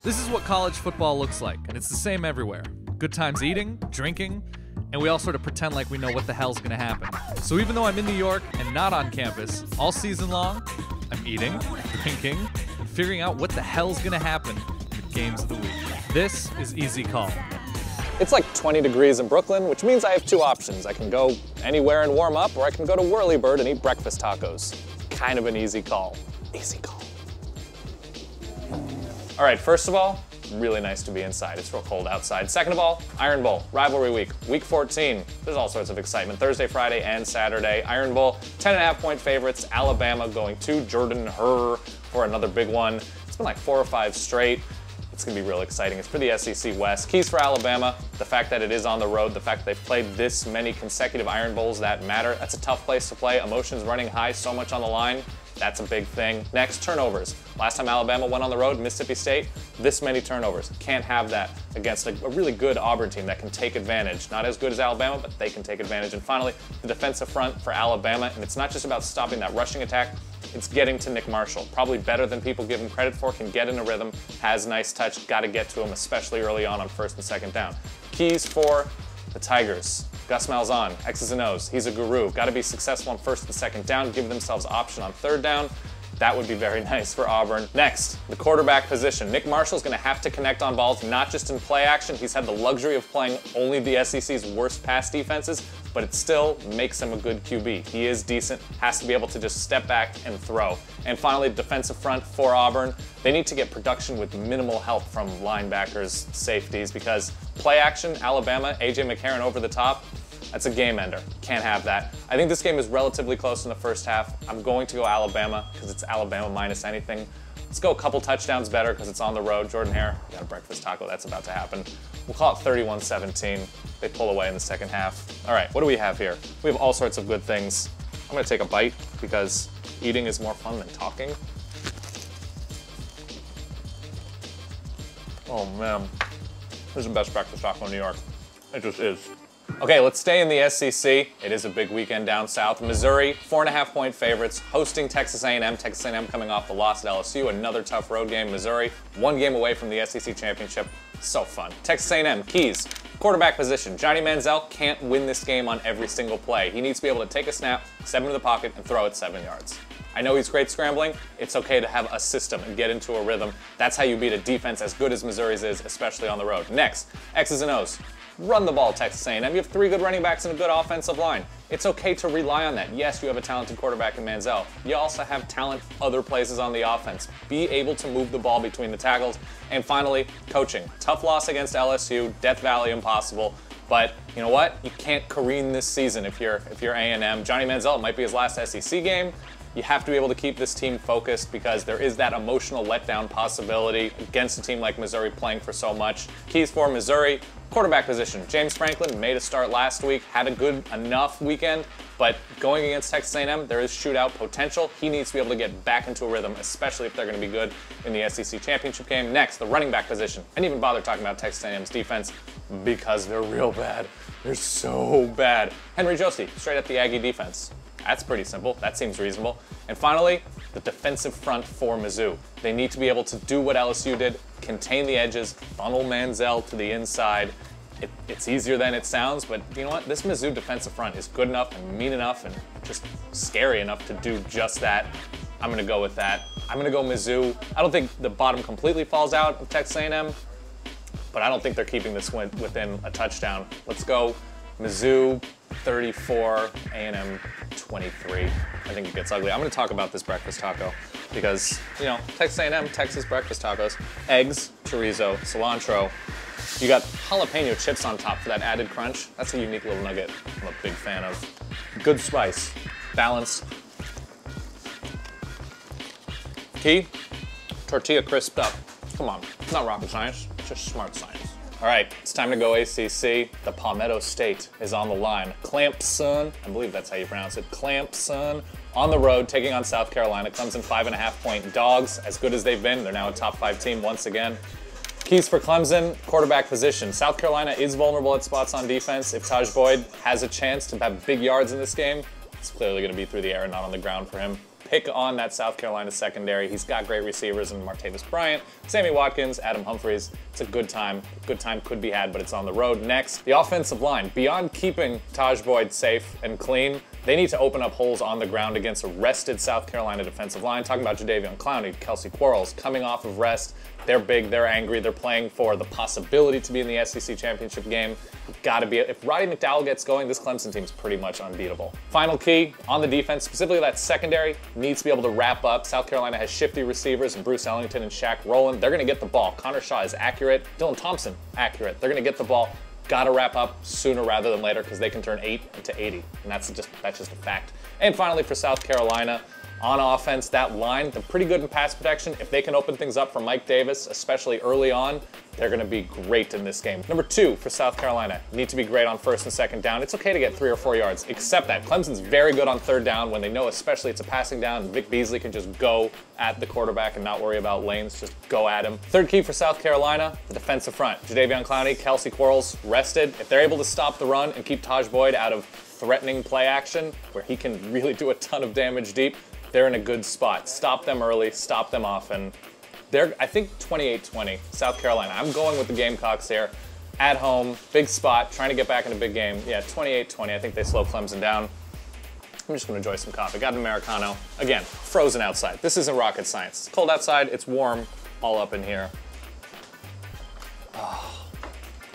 This is what college football looks like, and it's the same everywhere. Good times eating, drinking, and we all sort of pretend like we know what the hell's gonna happen. So even though I'm in New York and not on campus, all season long, I'm eating, drinking, and figuring out what the hell's gonna happen in the games of the week. This is Easy Call. It's like 20 degrees in Brooklyn, which means I have two options. I can go anywhere and warm up, or I can go to Whirlybird and eat breakfast tacos. Kind of an easy call. Easy call. All right, first of all, really nice to be inside. It's real cold outside. Second of all, Iron Bowl, rivalry week, week 14. There's all sorts of excitement. Thursday, Friday, and Saturday. Iron Bowl, 10.5-point favorites. Alabama going to Jordan Hare for another big one. It's been like 4 or 5 straight. It's gonna be real exciting. It's for the SEC West. Keys for Alabama, the fact that it is on the road, the fact that they've played this many consecutive Iron Bowls that matter. That's a tough place to play. Emotions running high, so much on the line. That's a big thing. Next, turnovers. Last time Alabama went on the road, Mississippi State, this many turnovers. Can't have that against a really good Auburn team that can take advantage. Not as good as Alabama, but they can take advantage. And finally, the defensive front for Alabama. And it's not just about stopping that rushing attack, it's getting to Nick Marshall. Probably better than people give him credit for, can get in a rhythm, has nice touch, gotta get to him, especially early on first and second down. Keys for the Tigers. Gus Malzahn, X's and O's, he's a guru. Got to be successful on first and second down, give themselves option on third down. That would be very nice for Auburn. Next, the quarterback position. Nick Marshall's going to have to connect on balls, not just in play action. He's had the luxury of playing only the SEC's worst pass defenses, but it still makes him a good QB. He is decent, has to be able to just step back and throw. And finally, defensive front for Auburn. They need to get production with minimal help from linebackers, safeties, because play action, Alabama, A.J. McCarron over the top, that's a game ender. Can't have that. I think this game is relatively close in the first half. I'm going to go Alabama because it's Alabama minus anything. Let's go a couple touchdowns better because it's on the road. Jordan Hare, got a breakfast taco. That's about to happen. We'll call it 31-17. They pull away in the second half. All right, what do we have here? We have all sorts of good things. I'm going to take a bite because eating is more fun than talking. Oh man, this is the best breakfast taco in New York. It just is. Okay, let's stay in the SEC. It is a big weekend down south. Missouri, 4.5-point favorites, hosting Texas A&M. Texas A&M coming off the loss at LSU. Another tough road game. Missouri, 1 game away from the SEC championship. So fun. Texas A&M, keys. Quarterback position. Johnny Manziel can't win this game on every single play. He needs to be able to take a snap, step into the pocket, and throw it 7 yards. I know he's great scrambling. It's okay to have a system and get into a rhythm. That's how you beat a defense as good as Missouri's is, especially on the road. Next, X's and O's. Run the ball, Texas A&M. You have 3 good running backs and a good offensive line. It's okay to rely on that. Yes, you have a talented quarterback in Manziel. You also have talent other places on the offense. Be able to move the ball between the tackles. And finally, coaching. Tough loss against LSU, Death Valley impossible. But you know what? You can't careen this season if you're A&M. Johnny Manziel, it might be his last SEC game. You have to be able to keep this team focused because there is that emotional letdown possibility against a team like Missouri playing for so much. Keys for Missouri, quarterback position. James Franklin made a start last week, had a good enough weekend, but going against Texas A&M, there is shootout potential. He needs to be able to get back into a rhythm, especially if they're going to be good in the SEC championship game. Next, the running back position. I didn't even bother talking about Texas A&M's defense because they're real bad. They're so bad. Henry Josie, straight at the Aggie defense. That's pretty simple. That seems reasonable. And finally, the defensive front for Mizzou. They need to be able to do what LSU did, contain the edges, funnel Manziel to the inside. It's easier than it sounds, but you know what? This Mizzou defensive front is good enough and mean enough and just scary enough to do just that. I'm going to go with that. I'm going to go Mizzou. I don't think the bottom completely falls out of Texas A&M, but I don't think they're keeping this win within a touchdown. Let's go Mizzou 34, A&M 23. I think it gets ugly. I'm going to talk about this breakfast taco because, you know, Texas A&M, Texas breakfast tacos, eggs, chorizo, cilantro. You got jalapeno chips on top for that added crunch. That's a unique little nugget I'm a big fan of. Good spice, balanced. Key, tortilla crisped up. Come on, it's not rocket science, it's just smart science. All right, it's time to go ACC. The Palmetto State is on the line. Clemson, I believe that's how you pronounce it. Clemson on the road, taking on South Carolina. Clemson 5.5-point dogs. As good as they've been, they're now a top 5 team once again. Keys for Clemson, quarterback position. South Carolina is vulnerable at spots on defense. If Taj Boyd has a chance to have big yards in this game, it's clearly going to be through the air and not on the ground for him. pick on that South Carolina secondary. He's got great receivers in Martavis Bryant, Sammy Watkins, Adam Humphries. It's a good time. Good time could be had, but it's on the road. Next, the offensive line. Beyond keeping Tajh Boyd safe and clean, they need to open up holes on the ground against a rested South Carolina defensive line. Talking about Jadeveon Clowney, Kelsey Quarles, coming off of rest. They're big, they're angry, they're playing for the possibility to be in the SEC championship game. Gotta be, if Roddy McDowell gets going, this Clemson team's pretty much unbeatable. Final key on the defense, specifically that secondary, needs to be able to wrap up. South Carolina has shifty receivers, Bruce Ellington and Shaq Rowland. They're gonna get the ball. Connor Shaw is accurate. Dylan Thompson, accurate. They're gonna get the ball. Gotta wrap up sooner rather than later because they can turn 8 into 80, and that's just a fact. And finally for South Carolina, on offense, that line, they're pretty good in pass protection. If they can open things up for Mike Davis, especially early on, they're gonna be great in this game. Number 2 for South Carolina, need to be great on first and second down. It's okay to get 3 or 4 yards, except that Clemson's very good on third down when they know especially it's a passing down. Vic Beasley can just go at the quarterback and not worry about lanes, just go at him. Third key for South Carolina, the defensive front. Jadeveon Clowney, Kelsey Quarles rested. If they're able to stop the run and keep Tajh Boyd out of threatening play action, where he can really do a ton of damage deep, they're in a good spot. Stop them early, stop them often. They're, I think, 28-20, South Carolina. I'm going with the Gamecocks here. At home, big spot, trying to get back in a big game. Yeah, 28-20, I think they slow Clemson down. I'm just gonna enjoy some coffee. Got an Americano. Again, frozen outside. This isn't rocket science. It's cold outside, it's warm, all up in here. Oh,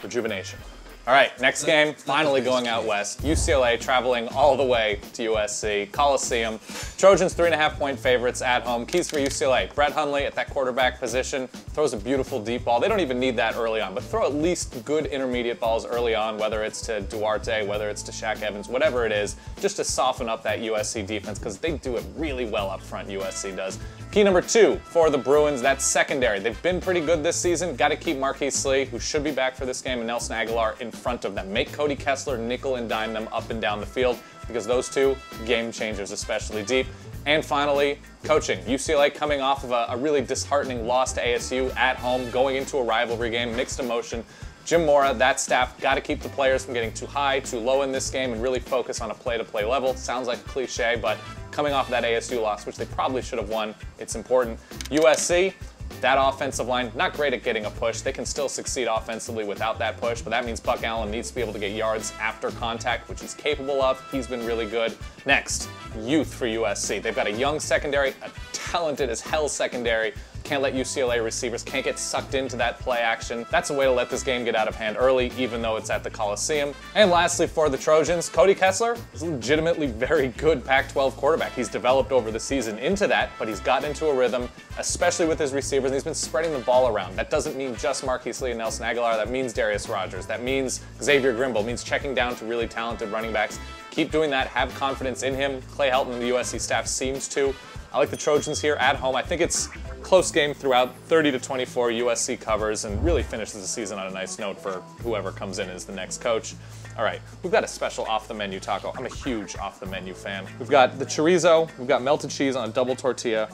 rejuvenation. All right, next game, finally going out west. UCLA traveling all the way to USC, Coliseum. Trojans 3.5-point favorites at home. Keys for UCLA, Brett Hundley at that quarterback position, throws a beautiful deep ball. They don't even need that early on, but throw at least good intermediate balls early on, whether it's to Duarte, whether it's to Shaq Evans, whatever it is, just to soften up that USC defense, because they do it really well up front, USC does. Key number 2 for the Bruins, that's secondary. They've been pretty good this season. Got to keep Marquise Lee, who should be back for this game, and Nelson Aguilar in front of them. Make Cody Kessler nickel and dime them up and down the field, because those two, game changers, especially deep. And finally, coaching. UCLA coming off of a really disheartening loss to ASU at home, going into a rivalry game, mixed emotion. Jim Mora, that staff, got to keep the players from getting too high, too low in this game and really focus on a play-to-play level. Sounds like a cliche, but coming off that ASU loss, which they probably should have won, it's important. USC, that offensive line, not great at getting a push. They can still succeed offensively without that push, but that means Buck Allen needs to be able to get yards after contact, which he's capable of. He's been really good. Next, youth for USC. They've got a young secondary, a talented as hell secondary. Can't let UCLA receivers, can't get sucked into that play action. That's a way to let this game get out of hand early, even though it's at the Coliseum. And lastly, for the Trojans, Cody Kessler is a legitimately very good Pac-12 quarterback. He's developed over the season into that, but he's gotten into a rhythm, especially with his receivers, and he's been spreading the ball around. That doesn't mean just Marquise Lee and Nelson Aguilar. That means Darius Rogers. That means Xavier Grimble. It means checking down to really talented running backs. Keep doing that. Have confidence in him. Clay Helton and the USC staff seems to. I like the Trojans here at home. I think it's close game throughout, 30-24 USC covers, and really finishes the season on a nice note for whoever comes in as the next coach. All right, we've got a special off-the-menu taco. I'm a huge off-the-menu fan. We've got the chorizo, we've got melted cheese on a double tortilla.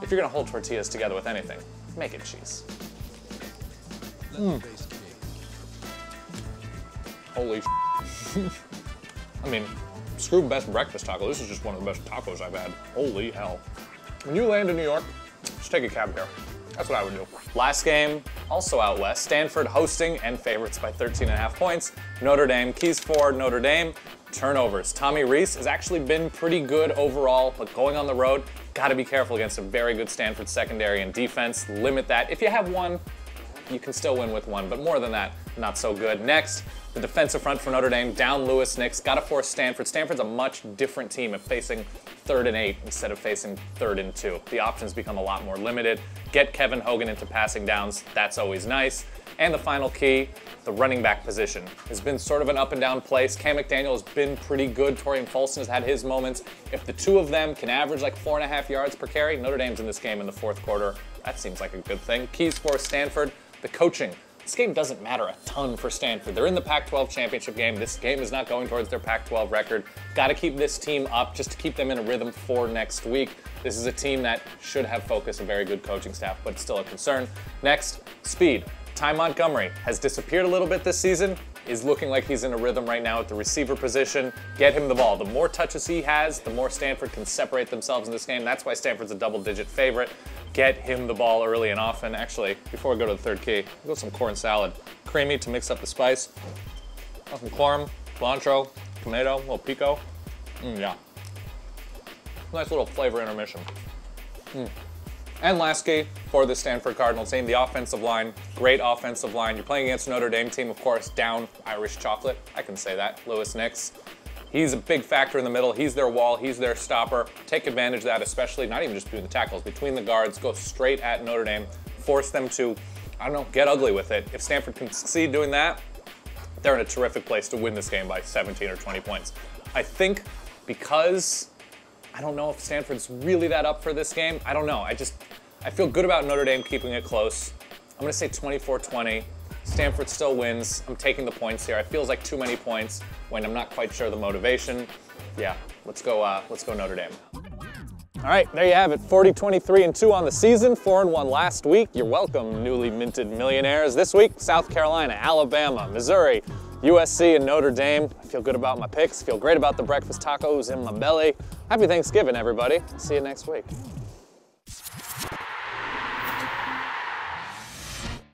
If you're gonna hold tortillas together with anything, make it cheese. Holy I mean, screw best breakfast taco. This is just one of the best tacos I've had. Holy hell. When you land in New York, just take a cab here. That's what I would do. Last game, also out west. Stanford hosting and favorites by 13.5 points. Notre Dame, keys for Notre Dame, turnovers. Tommy Rees has actually been pretty good overall, but going on the road, gotta be careful against a very good Stanford secondary and defense. Limit that. If you have one, you can still win with one, but more than that, not so good. Next, the defensive front for Notre Dame, down Lewis Nix, gotta force Stanford. Stanford's a much different team of facing 3rd and 8 instead of facing 3rd and 2. The options become a lot more limited. Get Kevin Hogan into passing downs, that's always nice. And the final key, the running back position has been sort of an up and down place. Cam McDaniel has been pretty good. Torian Folson has had his moments. If the two of them can average like 4.5 yards per carry, Notre Dame's in this game in the 4th quarter. That seems like a good thing. Keys for Stanford, the coaching. This game doesn't matter a ton for Stanford. They're in the Pac-12 championship game. This game is not going towards their Pac-12 record. Got to keep this team up just to keep them in a rhythm for next week. This is a team that should have focus, a very good coaching staff, but it's still a concern. Next, speed. Ty Montgomery has disappeared a little bit this season. is looking like he's in a rhythm right now at the receiver position. Get him the ball. The more touches he has, the more Stanford can separate themselves in this game. That's why Stanford's a double-digit favorite. Get him the ball early and often. Actually, before we go to the third key, we'll go with some corn salad. Creamy to mix up the spice. Some corn, cilantro, tomato, a little pico. Yeah. Nice little flavor intermission. And last key for the Stanford Cardinals team, the offensive line. Great offensive line. You're playing against Notre Dame team, of course, down Irish chocolate. I can say that. Lewis Nix. He's a big factor in the middle. He's their wall. He's their stopper. Take advantage of that, especially not even just between the tackles, between the guards. Go straight at Notre Dame. Force them to, I don't know, get ugly with it. If Stanford can succeed doing that, they're in a terrific place to win this game by 17 or 20 points. I think because I don't know if Stanford's really that up for this game. I don't know. I feel good about Notre Dame keeping it close. I'm going to say 24-20. Stanford still wins. I'm taking the points here. It feels like too many points when I'm not quite sure the motivation. Yeah, let's go Notre Dame. All right, there you have it. 40-23-2 on the season, 4-1 last week. You're welcome, newly minted millionaires. This week, South Carolina, Alabama, Missouri, USC, and Notre Dame. I feel good about my picks. Feel great about the breakfast tacos in my belly. Happy Thanksgiving, everybody. See you next week.